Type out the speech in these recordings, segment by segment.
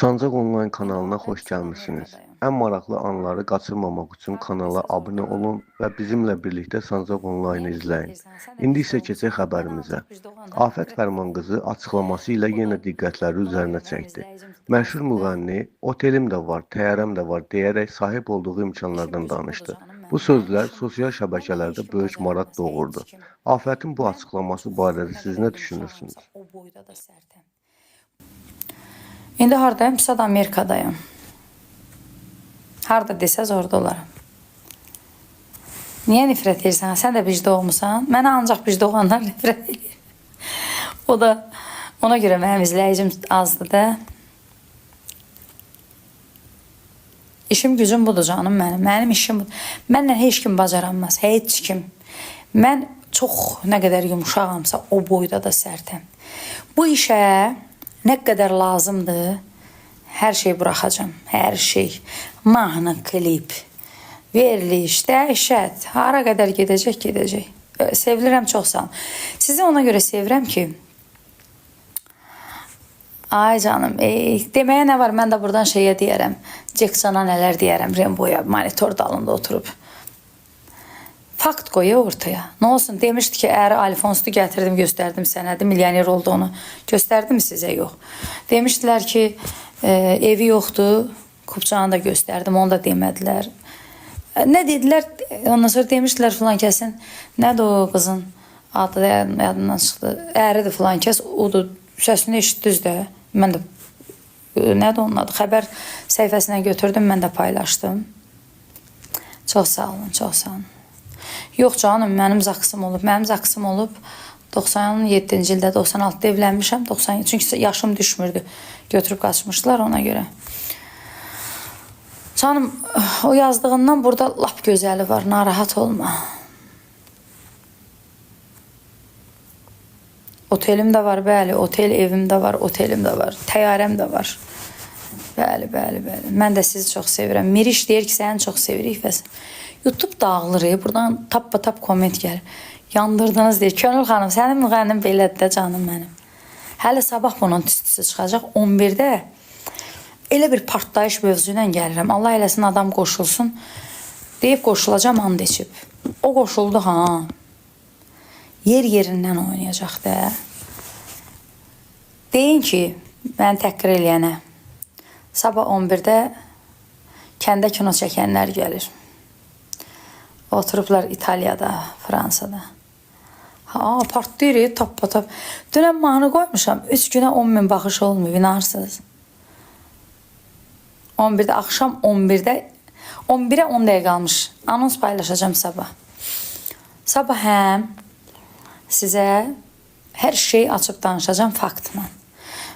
Sancaq Online İndi kanalına xoş hardayım? gəlmisiniz. Amerikadayım. Ən maraqlı anları qaçırmamaq üçün kanala Hardadaysansa abunə orada. olun və bizimlə birlikdə Sancaq Online Niyə nifrət izləyin. edirsən? Sən də İndi bizdə isə keçək olmusan. Mən xəbərimizə. ancaq bizdə olanlara Afət nifrət Fərman edirəm. qızı açıqlaması ilə O da yenə diqqətləri ona üzərinə görə mənim çəkdi. izləyicim Məşhur azdır da. müğənni "Otelim də var, təyyarəm də var" deyərək sahib olduğu İşim imkanlardan gücüm budur danışdı. canım Bu mənim. Mənim sözlər işim. sosial Onunla heç şəbəkələrdə kim böyük maraq bacaranmaz. doğurdu. Heç kim. Afətin bu Mən açıqlaması çox barədə nə siz qədər nə düşünürsünüz? yumşağamsa o boyda da sərtəm. İndi hardayım? Sad Amerikadayım. Harda desəz orada olaram. Niyə nifrət edirsən? Sən də bizdə olmusan. Mənə ancaq bizdə olanlar nifrət edir. O da ona görə mənim izləyicim azdır da. İşim gücüm budur canım mənim. Mənim işim budur. Mənlə heç kim bacaranmaz. Heç kim. Mən çox nə qədər yumşağamsa o boyda da sərtəm. Bu işə nə qədər lazımdır, hər şey buraxacam. Hər şey. Mahnı, klip, veriliş, dəhşət. Hara qədər gedəcək, gedəcək. Sevilirəm, çox sağ olun. Sizi ona görə sevirəm ki, ay canım, deməyə nə var? Mən də buradan şeyə deyərəm. Jacksona nələr deyərəm, Rembo'ya monitor dalında oturub. Fakt qoyuyor ortaya. Nə olsun, demişdi ki, əri Alfonsu gətirdim, göstərdim sənədi, milyoner olduğunu. Göstərdim sizə? Yox. Demişdilər ki, evi yoxdur, Kupçanı da göstərdim, onu da demədilər. Nə dedilər, ondan sonra demişdilər filan kəsin, nədir o qızın adı yadından çıxdı, əridir filan kəs, odur, səsini eşitdiniz də, mən də, nədir onun adı, xəbər səhifəsindən götürdüm, mən də paylaşdım. Çox sağ olun, çox sağ olun. Yox canım, mənim zaksım olub. Mənim zaksım olub 97-ci ildə, 96-da evlənmişəm. 90, çünki yaşım düşmürdü. Götürüb qaçmışdılar ona görə. Canım, o yazdığından burada lap gözəli var. Narahat olma. Otelim də var, bəli. Otel evim də var, otelim də var. Təyyarəm də var. Bəli, bəli, bəli. Mən də sizi çox sevirəm. Miriş deyir ki, səni çox sevirik və YouTube dağılır, buradan tap komment gəlir. Yandırdınız deyir. Könül xanım, sənin müğənnin belədir də canım mənim. Hələ sabah bunun tüstüsü çıxacaq. 11-də elə bir partlayış mövzu ilə gəlirəm. Allah eləsin adam qoşulsun. Deyib qoşulacam, and içib. O qoşuldu ha. Yerindən oynayacaq da. Deyin ki, mən təhqir eləyənə. Sabah 11-də kəndə kino çəkənlər gəlir. Oturublar İtaliyada, Fransada. Ha, partlayır, tap. Dünən mahnı qoymuşam, 3 günə 10.000 baxış olmuyor, inarsınız. 11-də, axşam 11-də, 11-ə 10 dəqiqə qalmış. Anons paylaşacağım sabah. Sabah həm sizə hər şey açıb danışacağım faktla.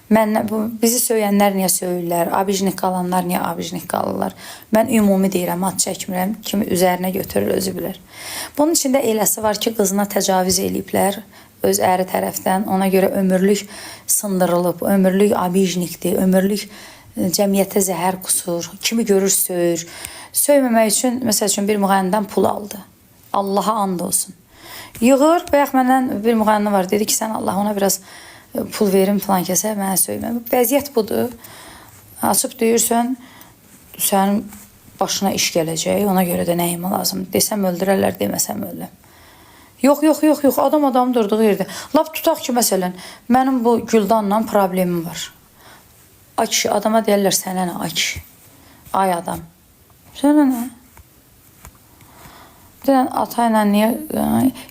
Bizi söyləyənlər niyə söylürlər, abijnik qalanlar niyə abijnik qalırlar. Mən ümumi deyirəm, ad çəkmirəm, kimi üzərinə götürür, özü bilir. Bunun içində eləsi var ki, qızına təcavüz eləyiblər öz əri tərəfdən. Ona görə ömürlük sındırılıb, ömürlük abijnikdir, ömürlük cəmiyyətə zəhər qusur, kimi görür söyür. Söyməmək üçün, məsəl üçün, bir müğənnidən pul aldı. Allaha and olsun. Yığır, bayaq məndən bir müğənni var, dedi ki, sən Allah ona biraz pul verim falan kəsə, mənə söyməm. Vəziyyət budur. Açıb deyirsən, sənin başına iş gələcək, ona görə də nəyimə lazım. Desəm öldürərlər, deməsəm öldürəm. Yox, adam durduğu yerdə. Lap tutaq ki, məsələn, mənim bu Güldanla problemim var. Ay kişi, adama deyərlər, sənə nə, ay kişi, ay adam. Sənə nə? Deyən, ata ilə niyə?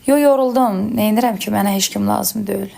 Yoruldum, neynirəm ki, mənə heç kim lazım deyil.